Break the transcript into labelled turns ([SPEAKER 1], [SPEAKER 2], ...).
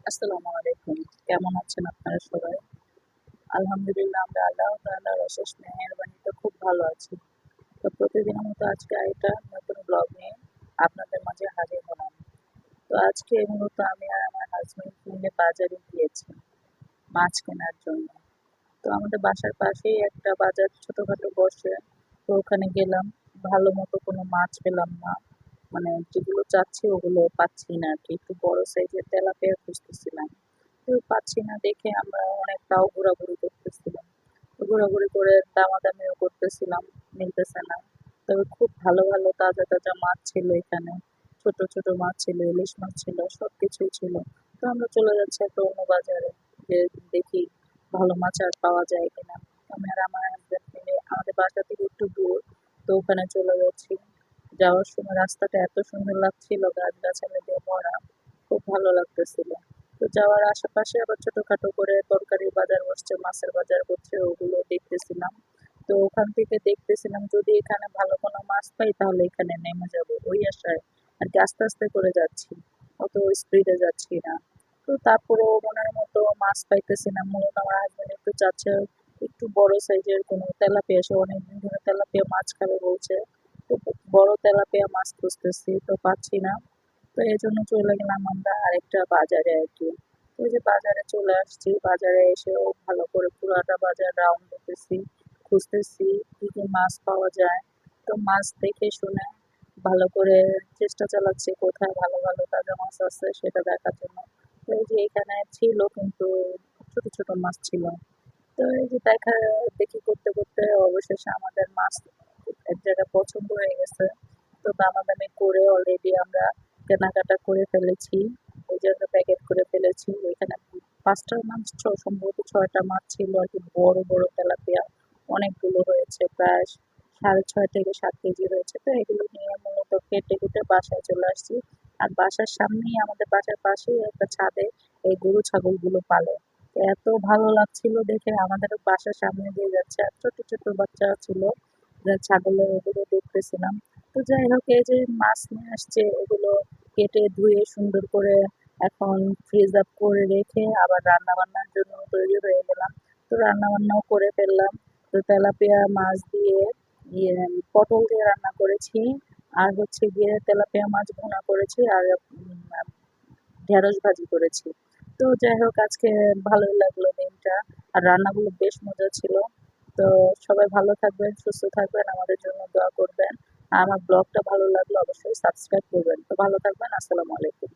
[SPEAKER 1] আসসালামু আলাইকুম। কেমন আছেন আপনারা সবাই? আলহামদুলিল্লাহ আমরা আল্লাহ তাআলার অশেষ মেহেরবানিতে খুব ভালো আছি। তো প্রতিদিনের মতো আজকে আরেকটা নতুন ব্লগ নিয়ে আপনাদের মাঝে হাজির হলাম। তো আজকে মূলত আমি আর আমার হাসব্যান্ড মিলে বাজারে গিয়েছি মাছ কেনার জন্য। তো আমাদের বাসার পাশেই একটা বাজার ছোটখাটো বসে। তো ওখানে গেলাম। ভালো মতো কোনো মাছ পেলাম না। মানে যেগুলো চাচ্ছি ওগুলো পাচ্ছি না আরকি। একটু বড় সাইজের তেলাপিয়া খুঁজতেছিলাম। তো পাচ্ছি না দেখে আমরা অনেক তাও ঘোরাঘুরি করতেছিলাম। তো ঘোরাঘুরি করে দামাদামিও করতেছিলাম, মিলতেছে না। তবে খুব ভালো ভালো তাজা তাজা মাছ ছিল এখানে। ছোট ছোট মাছ ছিল, ইলিশ মাছ ছিল, সবকিছুই ছিল। তো আমরা চলে যাচ্ছি একটা অন্য বাজারে যে দেখি ভালো মাছ আর পাওয়া যায় কিনা। আমি আর আমার হাসব্যান্ড মিলে আমাদের বাসা থেকে একটু দূর। তো ওখানে চলে যাচ্ছি। যাওয়ার সময় রাস্তাটা এত সুন্দর লাগছিল, গাছগাছালি দিয়ে ভরা। খুব ভালো লাগতেছিল। তো যাওয়ার আশেপাশে আবার ছোটখাটো করে তরকারির বাজার বসছে, মাছের বাজার বসছে, ওগুলো দেখতেছিলাম। তো ওখান থেকে দেখতেছিলাম যদি এখানে ভালো কোনো মাছ পাই তাহলে এখানে নেমে যাব ওই আশায় আর কি আস্তে আস্তে করে যাচ্ছি, অত স্পিডে যাচ্ছি না। তো তারপরেও মনের মতো মাছ পাইতেছি না। মূলত আমার হাজবেন্ড একটু চাচ্ছে একটু বড় সাইজের কোনো তেলাপিয়া, সে অনেকদিন ধরে তেলাপিয়া মাছ খাবে বলছে। তো বড় তেলাপিয়া মাছ খুঁজতেছি, তো পাচ্ছি না। তো এই জন্য চলে গেলাম আমরা আরেকটা বাজারে আর কি। ওই যে বাজারে চলে আসছি, বাজারে এসেও ভালো করে পুরাটা বাজার রাউন্ড দিতেছি, খুঁজতেছি কি কি মাছ পাওয়া যায়। তো মাছ দেখে শুনে ভালো করে চেষ্টা চালাচ্ছি কোথায় ভালো ভালো তাজা মাছ আছে সেটা দেখার জন্য। তো এই যে এখানে ছিল কিন্তু ছোট ছোট মাছ ছিল। তো এই যে দেখি করতে করতে অবশেষে আমাদের মাছ এক জায়গায় পছন্দ হয়ে গেছে। তো দামাদামি করে অলরেডি আমরা কেনাকাটা করে ফেলেছি। ওই যে একটা প্যাকেট করে ফেলেছি। ওইখানে ৫টা মাছ সম্ভবত ৬টা মাছ ছিল আরকি, বড় বড় তেলাপিয়া। অনেকগুলো হয়েছে, প্রায় ৬.৫ থেকে ৭ কেজি হয়েছে। তো এগুলো নিয়ে মূলত কেটে-কুটে বাসায় চলে আসছি। আর বাসার সামনেই আমাদের বাসার পাশেই একটা ছাদে এই গরু ছাগলগুলো পালে। তো এত ভালো লাগছিল দেখে, আমাদের বাসার সামনে দিয়ে যাচ্ছে আর ছোট ছোট বাচ্চা ছিল, ছাগলের ওগুলো দেখতেছিলাম। তো যাই হোক এই যে মাছ নিয়ে আসছে এগুলো কেটে ধুয়ে সুন্দর করে এখন ফ্রিজ আপ করে রেখে আবার রান্না বান্নার জন্য তৈরি হয়ে গেলাম। তো রান্না বান্নাও করে ফেললাম। তো তেলাপিয়া মাছ দিয়ে ইয়ে পটল দিয়ে রান্না করেছি। আর হচ্ছে গিয়ে তেলাপিয়া মাছ ভুনা করেছি আর ঢেঁড়স ভাজি করেছি। তো যাই হোক আজকে ভালোই লাগলো দিনটা। আর রান্নাগুলো বেশ মজা ছিল। তো সবাই ভালো থাকবেন, সুস্থ থাকবেন, আমাদের জন্য দোয়া করবেন। আর আমার ব্লগটা ভালো লাগলে অবশ্যই সাবস্ক্রাইব করবেন। তো ভালো থাকবেন। আসসালামু আলাইকুম।